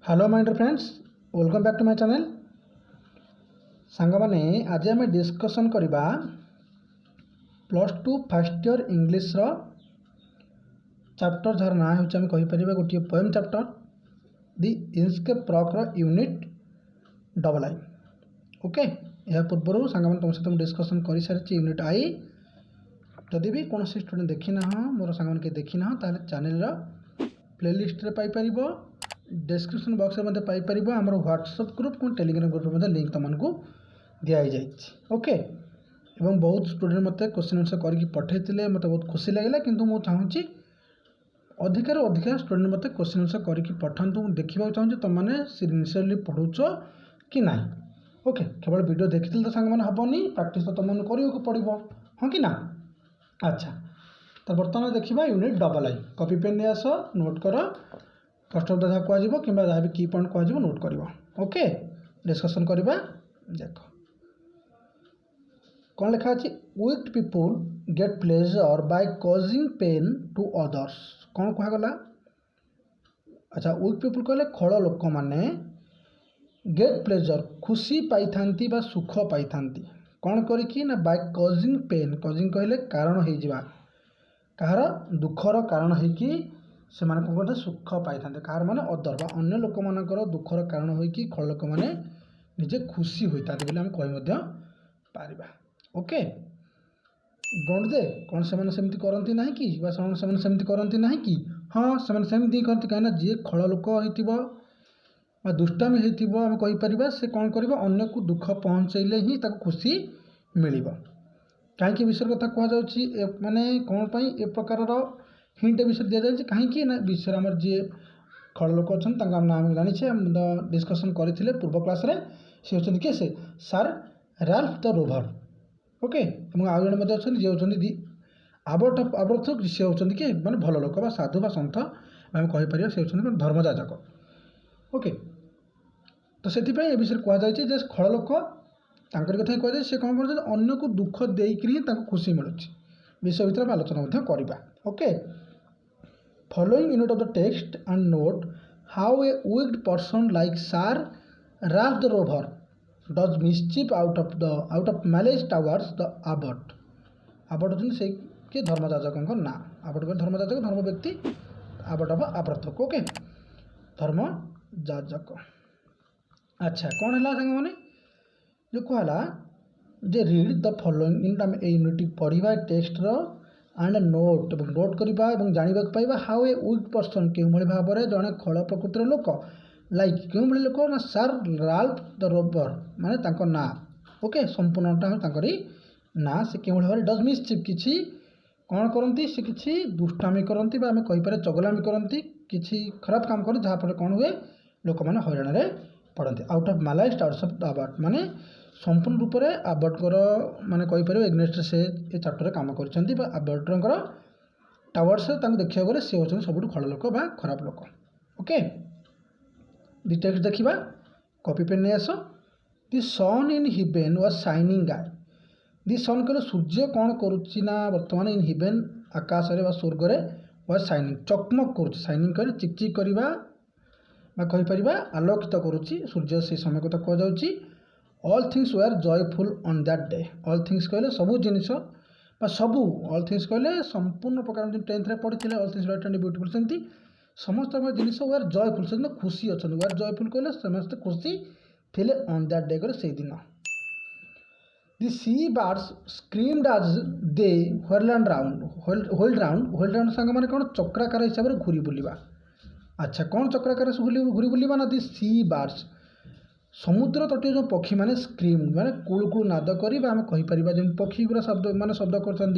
Hello my dear friends, welcome back to my channel. सांग माने आज आम डिस्कसन करवा +2 फर्स्ट ईयर इंग्लिश रो चैप्टर जार ना होचे हम कहि परिबा गोटे poem chapter the Inchcape Rock रो यूनिट डबल आई। ओके, या पूर्व सांग माने तुम सहित डिस्कसन कर सारी यूनिट आई। जदि भी कौन स्टूडेंट देखी ना मोर सांग माने के देखी ना ताले चैनल रो प्लेलिस्ट रे पाई परिबो, डिस्क्रिप्शन बॉक्स में पाई परिबो। हमर व्हाट्सएप ग्रुप को टेलीग्राम ग्रुप में लिंक तुमको दिया जाए। ओके, एवं बहुत स्टूडेंट मत क्वेश्चन आंसर करके पठेइतिले, मत बहुत खुशी लगला। किंतु मु चाहूँगी अधिकार अधिक स्टूडेंट मत क्वेश्चन आंसर करके पठातु। देखा चाहूँ तुम मैंने सिनसियरली पढ़ुच कि ना। ओके, केवल वीडियो देखी तो सांग मैंने हेनी, प्रैक्टिस तो तुमने करने पड़ो, हाँ कि ना। अच्छा, तो बर्तमान देखा unit double I. Copy pen नहीं आस, नोट कर फर्स्ट ऑफ जहाँ कह कि जहाँ भी की पॉइंट कह नोट कर। ओके, डिस्कसन करवा। देख कौन लिखा अच्छी, weak people get pleasure by causing pain to others. कौन कहगला? अच्छा, वीक पीपुल कहले खड़ लोक मैंने गेट प्लेजर खुशी पाई थांती बा सुख पाई थांती। कौन करी ना बाय कॉजिंग पेन। कॉजिंग कहले कारण हो जावा, कहार दुखर कारण है कि से माने कौन करते सुख पाई था। कहार माने अदर बा अन्य लोक मानकर दुखर कारण हो कि खड़ लोक माने निजे खुशी होता बोले आम कही पारिबा। ओके, डोंट दे कौन से माने सेमती करती ना कि से सेमती करती ना कि हाँ से सेमती करती। कहीं जी खड़ लोक हो दुष्टामी होती आम कहीपर से कौन कर अन्य को दुख पहुँचैले ही ताको खुशी मिल। कहीं विषय कथा कहुच्छी माने कौन पाई ए प्रकार हिंट विषय दि जाए कहीं ना विषय आम जी खड़ लोक अच्छा नाम जानी डिस्कसन करते पूर्व क्लास रे। सी होती किए से sir Ralph the Rover. Okay, आउ जड़े अच्छा जी होती आबर्ट ऑफ आबर्थ। सी होती किए माने भल लोक साधु बा सन्थ आम कहीपर से होती धर्मजाजक। ओके, तो से विषय कहुई खड़ लोक तांकर कथा कहुए से कौन कर अन्य को दुख देकर ही खुशी मिलूँ। विषय भितर आलोचना करवा। Okay, following unit of the text and note how a wicked person like sir Ralph the rover does mischief out of malice towards the abbot. Abbot होती से कि धर्मजाजक ना। आबर्ट को धर्मजाजक धर्म व्यक्ति, आबर्ट ऑफ आबर्तक। ओके, धर्मजाजक। अच्छा, कौन है सांग मैंने जो कहला जे रीड द फॉलोइंग यूनिट पढ़ा टेक्स्ट एंड नोट नोट करवा और जानवा पाइबा हाउ ए वीक पर्सन क्यों भाव में जड़े खड़ प्रकृतिर लोक लाइक क्यों लोक ना सर राल्फ द रोभर माने तांको ना। ओके, संपूर्णटा ना से क्यों भाव में डज मिसचिफ किसी कौन करती से किसी दुष्टामी करती आम कहीपर चगलामी करती किसी खराब काम कर जहाँफल कौन हुए लोक मैंने हईराण पड़ते। Out of malice towards the आबर्ट माने संपूर्ण रूप से आबर्टर माने कहीपर एग्नेस्ट से ये चैप्टर काम कर आबर्टर टावर्स देखा गले सी होती सब खड़ लोक बा खराब लोक। ओके, दि टेक्स्ट देखा कॉपी पेन नहीं आस। दि sun in heaven was shining गाय। दि सन कहले सूर्य कौन करुच्ची ना बर्तमान इन हेवेन आकाश रे स्वर्ग रे वाज शाइनिंग चकमक करुच्ची। शाइनिंग कहले चिकचिक करवा कहीपर आलोकित करुच्ची सूर्य से समय कथा कहुच्छी। All things were joyful on that day. All things कहले सबू जिनिस सबू ऑल थिंग्स कहले संपूर्ण प्रकार जो 10th पढ़ी all things were and beautiful सेमती समस्त जिनिस वेयर जॉयफुल से खुशी अच्छा। वेयर जॉयफुल कहले समस्त खुशी थे ऑन दैट डे कहले से दिन। The sea birds screamed as they whirled round सांग माने कौन चक्राकार हिसाब से घूरी बुलवा। अच्छा, कौन चक्राकार से घूरी बुलवा ना दि सी बर्ड्स समुद्र तटीय जो पक्षी माने स्क्रीम माने कुलकुल नाद कर आम कहीपर जमी पक्षी गुरा शब्द माने शब्द कर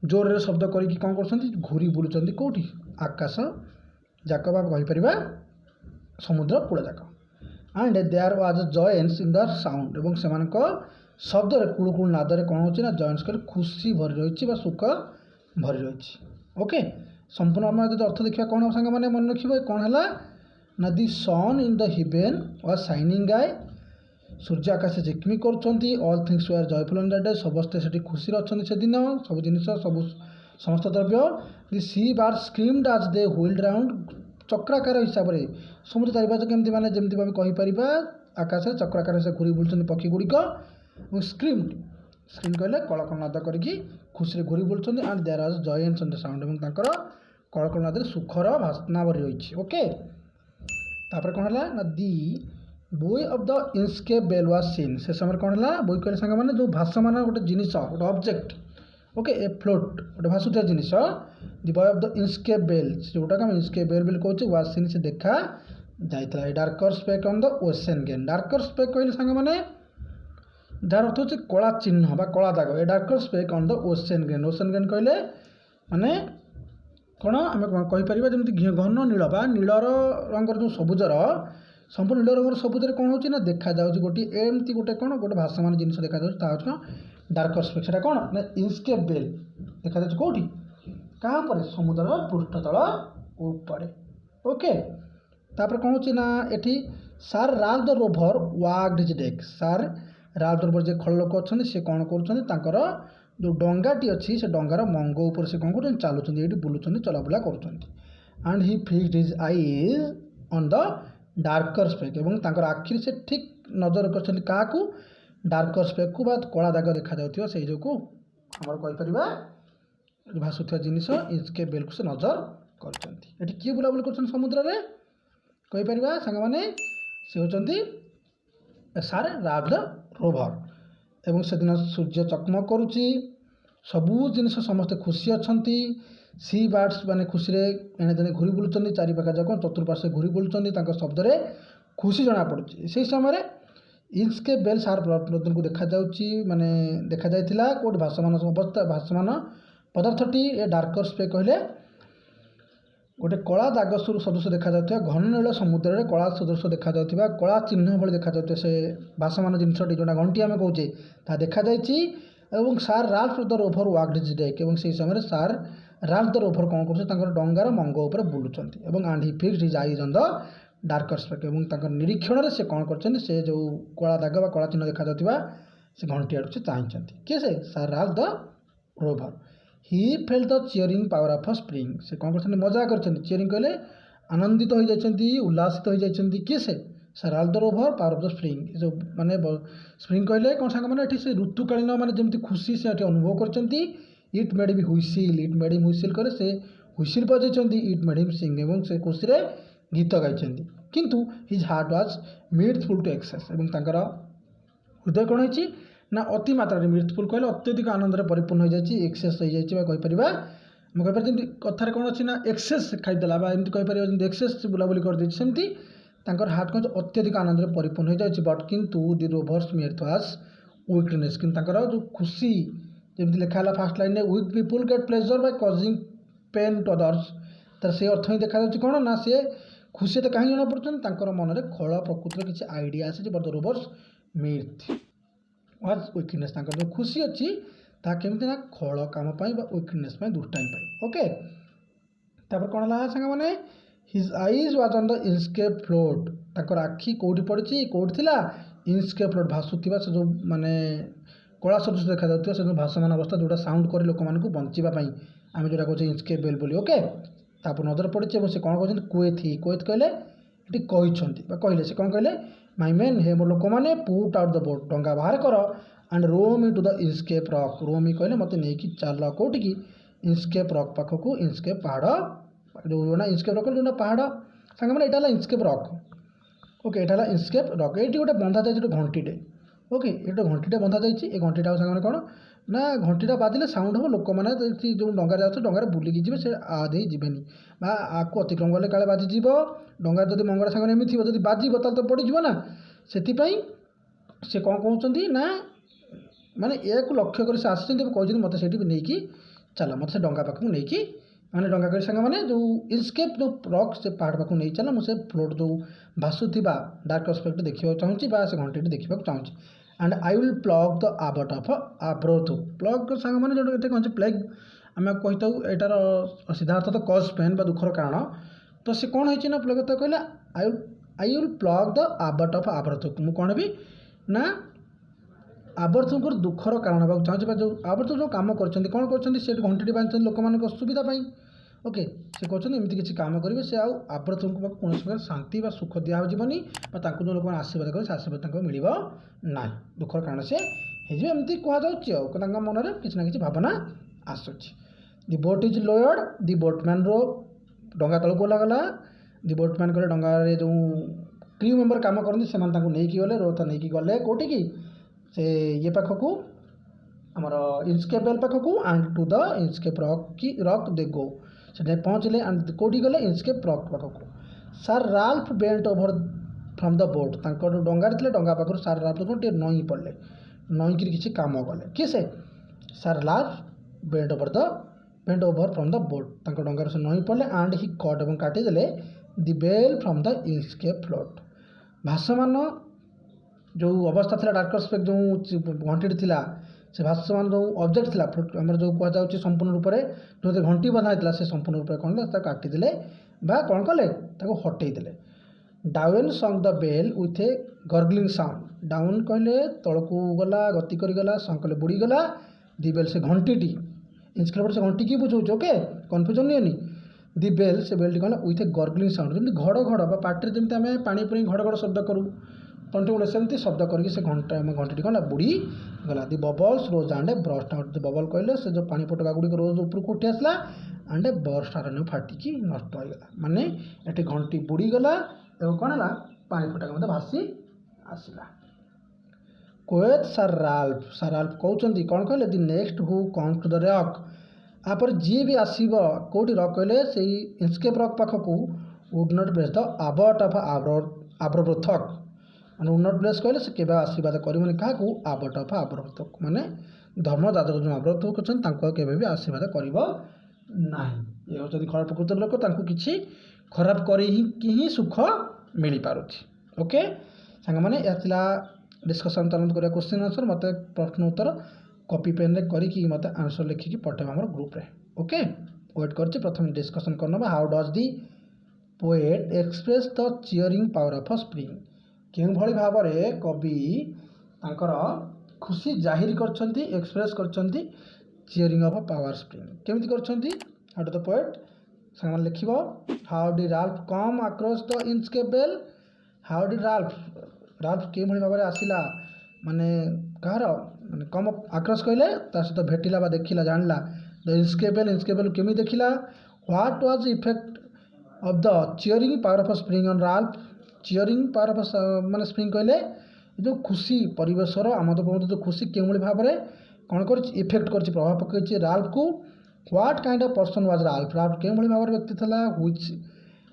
जोर शब्द करके कौन कर घूरी बुलूँ कौटी आकाश जाक कहीपर समुद्र कूल जाक। And there was joyance in the sound और से शब्द कुलकुल नाद कौन हो जॉयन्स कर खुशी भरी रही सुख भरी रही। ओके, संपूर्ण आम जो अर्थ देखा कौन हम सांग मैंने मन रखिए कौन है ना the sun in the heaven was shining gay. सूर्य आकाश जिकमी करछंती। All things were joyful on that day समस्ते से खुशी अच्छे से दिन सब जिन सब समस्त द्रव्य। The sea birds screamed as they wheeled round चक्राकार हिसाब से समुद्र चारिपाश केमती माने जेमती भाव कहीपर आकाश में चक्राकार से घूरी बुलूँ पक्षी गुड़िक स्क्रीम स्क्रीम कहले कलकलनाद करके खुशी घूरी बुलूँ and there was joy and sound और कलकलनाद सुखर भाषणा भरी रही ओके तापर कौन है ना the buoy of the Inchcape bell was seen से समय कौन है बोई कहले सांग मैंने जो भाषमान गोटे जिनिस गोटे ऑब्जेक्ट ओके ए फ्लोट गोटे भाषुता जिनिस the buoy of the Inchcape bell जोटा कि इंस्केप बेल बोली कहूँ वाज सीन से देखा जाता है darker speck on the ocean green darker speck कहले सांग मैंने जार अर्थ हो कला चिन्ह बा कला दाग a darker speck on the ocean green कहले माने कौन आम कहीपर जमी घन नील बा नीलर रंगर जो सबुजर संपूर्ण नील रंगर सबुजर कौन होना देखा जाऊँगी गोटे एमती गोटे कौन गोटे भाषमान जिन देखा जाऊँ डार्कर स्पेक से कौन ना इंस्केप बेल देखा जाऊँ कौटी क्या समुद्र पृष्ठतल उपर ओके तापर कौन होना ये सार राल the rover walked his deck सार राल द रोभर जो खल लोक अच्छा सी कौन कर जो डंगाटी अच्छी से डंगार मंग उपर से कौन कर चलुँच ये बुलूँ चलाबुला कर and he fixed his eyes on the darker speck और आखिरी से ठीक नजर कर क्या डार्कर स्पेक को कला दाग देखा जाऊँ से जो आम कहीपर भाषुवा जिनिस इंस्केप बेल को से नजर कर किए बुलाबुली कर समुद्र में कहीपर सांग मैंने सी होती सार राल द रोभर एवं से दिन सूर्य चकमक करुच्ची सबू जिनिस समस्ते खुशी अच्छा सी बार्ड्स माने खुशी एणे जेने घूरी बुलूँ चारिपाखा जाक चतुर्पार्श्वे घूरी बुलूँ शब्द खुशी जना पड़ी से समय इंस्केप बेल सार प्रदन को देखा माने देखा जाइथिला कोट भाषमान अवस्था भाषमान पदार्थटी ए डार्कर स्पेक कहले गोटे कला दाग सदृश देखा जाता घन नील समुद्र में कला सदृश देखा जाता कला चिन्ह भाई देखा जाता से भाषमान जिनटी जोटा घंटी आम कहे ता देखा जाइए sir Ralph the rover walked his deck से समय सार राल्फ द रोभर कौन कर डंगार मंग उपर बुलूँ and he fixed his eyes on the darker speck निरीक्षण से कौन कर से जो कला दाग बा कला चिन्ह देखा जाता से घंटी आड़ से चाहते किए से sir Ralph the rover he felt the cheering power of a spring से कौन कर मजा कर चियरिंग कहले आनंदित हो जाती उल्लासित हो जाती किए से राल the Rover power of the spring जो माने स्प्रिंग कहले कौन सांग मैंने से ऋतुकालीन माने जमी खुशी से अनुभव कर it made be whistle it made him whistle करे से हुइसिल बजाई इट मेड हिम सिंग एवं से खुशी गीत गाई किंतु his heart was mirthful to excess हृदय कौन होती ना अति मात्रा मिर्थफुल कहले अत्यधिक आनंद परिपूर्ण हो जाए एक्सेस हो जाए कहीपर आम कहीपर जमी कथार कौन अच्छी ना एक्सेस खाईदेला एमती कहीपर एक्सेस बुलाबुली कर सेमती हार्ट कौन अत्यधिक आनंद परिपूर्ण हो जाए बट किंतु the Rover's mirth was weakness कि जो खुशी जमी लिखा फास्ट लाइन में weak people get pleasure by causing pain to others तर से अर्थ ही देखा जाए कौन ना सी खुशी तो कहीं जना पड़ते मन में खल प्रकृतिर किसी आइडिया आसी but the rover's mirth was weakness जो खुशी अच्छी केमती ना खल कम वीकनेस दुष्टाइम ओके तापर कौन है सांग मैंने his eyes was on the Inchcape float ताकर आखि कौटी पड़ी कौटी थिला इंस्केप फ्लोट भाषुवा से जो माने कला सदृश देखा जाता से भाषमान अवस्था जोटा साउंड करे लोक मानक बचापी आम जोटा कहे इंस्केप बेल बोली ओके तापर नजर पड़ी से कौन कहते क्वेथ कहले ये कहले से कौन कहले माई मेन हे मोर लोक मैंने पुट आउट द बोट डंगा बाहर कर and row me into the Inchcape rock row me कहले मत नहीं चल कौटी की इंस्केप रॉक पाखक इंस्केप पहाड़ जो इंस्केप रॉक जो पहाड़ सांग मैंने यहाँ इंस्केप रॉक ओके यहाँ इंस्केप रॉक ये गोटे बंधा जाए घंटीटे ओके ये घंटीटे बंधा जाए घंटीटा सांग कौन ना घंटीटा बाजिले साउंड हम लोक मैंने जो डंगार जाते डंगार बुलिकी जी से आधे जीवेनि आपको अतिक्रम गले काले बाजिज डंगार जब मंगला सांगे एमती थी जब बाजिब तो पड़ीज ना से कौन कहते ना माने एक लक्ष्य कर आसी कहते मत से नहीं चल मत से डंगा पाखक नहीं माने डंगा कर सांग मैंने जो इंस्केप जो रॉक से पहाड़ पाखक नहीं चल मुझे फ्लोट जो भाषुवा डार्क स्पेक्ट देखा चाहूँगी से घंटी देखा चाहूँगी and I will plug the abbot of Aberbrothok plug सांग मैंने जो कहे प्लग आम कही यार सिद्धार्थ तो कज पेन दुखर कारण तो सी कौन है प्लग तो कहला I will plug the abbot of Aberbrothok मुझे कौन भी ना आवर्तक दुखर कारण हाँ चाहूँगी जो आवर्तक जो कम कर कौन कर घंटी बांधते लोक मान सुविधा ओके से कहते एमती किसी कम करेंगे से आव्रत कौन प्रकार शांति सुख दिजावनी जो लोक आशीर्वाद करेंगे से आशीर्वाद मिल ना दुखर कारण से एमती कहुच्छे मन में किसी ना कि भावना आसूँ दि बोट इज लोयर्ड दि बोटमैन रो डंगा तल को गला दि बोटमैन कले डंगार जो क्रू मेम्बर कम करते से नहीं गले रोता नहीं गले कौटी की से ये पाखक आमर इंचकेप बेल पाखक and to the Inchcape rock they go से पहुँचले एंड कौटी गले इंचकेप रॉक पाखक sir Ralph bent over from the boat डंगार थे डंगा पाखर सर राल्फ टे नई पड़े नईक किसी कम गले कि से sir Ralph bent over from the boat डंगार से नई पड़े एंड ही कट और काटिदेले the bell from the Inchcape float भाषमान जो अवस्था था डार्कर स्पेक जो घंटी थी से भाषमान जो ऑब्जेक्ट था आम जो कहुच्छे संपूर्ण रूप से जो घंटी बंधा होता से संपूर्ण रूप कौन काटिदेले कौन कले हटेदेले down song the bell with a gurgling sound down कहले तलकू गला गति करगला सॉन्ग कहले बुड़ीगला दि बेल से घंटी इंचकेप से घंटी की बुझे ओके कन्फ्यूजन नहीं दि बेल से बेल कहला विथ ए गर्गलिंग साउंड जमी घड़ घड़ पार्टी जमी आम पानी पुरी घड़ घड़ शब्द करूँ तंटी गुड़े सेमती शब्द करके से घंटी कौन बुड़ी गला the bubbles rose and burst out bubble कहले से जो पानी पटका गुड़िक रोज ऊपर को उठी आसला एंड बर्स्ट आर फाटिकी नष्ट होगा माने ये घंटी बुड़ीगला और कौन है पानी फटाक मत भासी आसला कोएत सर राल्फ कहते कौन कहले the next who comes to the rock आपर जी भी आसब कौटी रॉक कहले से इंचकेप रॉक पाखक would not place the abbot of Aberbrothok माने वुड नॉट प्लेस कहले से केबे आशीर्वाद करिवनी क्या आबट ऑफ आब्रब्रथक माने धर्म जातक जो आब्रब्रथक अच्छा केबे भी आशीर्वाद करिवो नाही ये होचि खराब प्रकृतिर लोक तांको किछि खराब करी ही सुख मिल पारुछि ओके सांग माने यातिला डिस्कशन तुरंत करिया क्वेश्चन आंसर मत प्रश्न उत्तर कॉपी पेन रे करी मत आंसर लिखिकी पठेबा हमर ग्रुप रे ओके वेट करछि प्रथम डिस्कशन करनबा how does the poet express the cheering power of spring केउं भली भाव रे कवि तांकर खुशी जाहिर करछंती एक्सप्रेस करछंती चियरिंग ऑफ पावर स्प्रिंग केमिति करछंती how do the poet song लिखिबो how did Ralph come across the Inchcape Bell how did Ralph के भली भाव रे आसिला माने कहार माने कम आक्रॉस कहले ता सहित भेटिला बा देखिला जानला द इंचकेप बेल केमी देखिला what was effect of the cheering power of spring on Ralph cheering power of माने स्प्रिंग कहले जो खुशी परिवेशर आमोद प्रमोद जो खुशी के भली भाव रे कौन कर इफेक्ट कर प्रभाव पकई राल्फ को what kind of person was Ralph के भली भाव व्यक्ति था which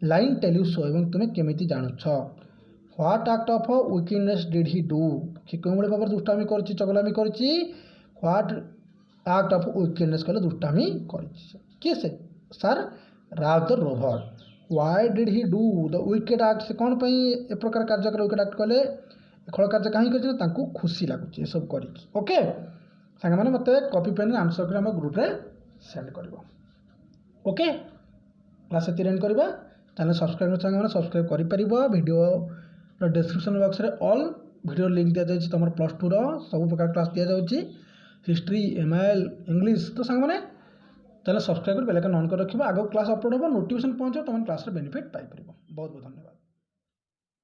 line tell you so एवं तुम्हें केमिति जानुछ what act of weakness did he do कि कौन भली भाव दुष्टामी कर चगलामी कर व्हाट एक्ट ऑफ विकनेस कहले दुष्टामी कर किए से sir Ralph the rover why did he do the wicket act से कौन ए प्रकार कार्य कर विकेट एक्ट कहले खल कार्य कहीं कर खुशी लगुच ये सब कर ओके सांग मैंने मत कॉपी पेन आंसर कर ग्रुप रे सेंड कर ओके क्लास से एंड करवा चैनल सब्सक्राइब सांग मैंने सब्सक्राइब कर वीडियो डिस्क्रिप्शन बॉक्स रे ऑल वीडियो लिंक दि जाए तुम +2 सब प्रकार क्लास दि जाऊँगी हिस्ट्री MIL इंग्लिश तो सांग मैंने चैनल सब्सक्राइब कर बेल आइकन ऑन कर रखिए आगे क्लास अपलोड हो नोटिफिकेशन पहुँचे तुम क्लास बेनिफिट पाइपर बहुत बहुत धन्यवाद।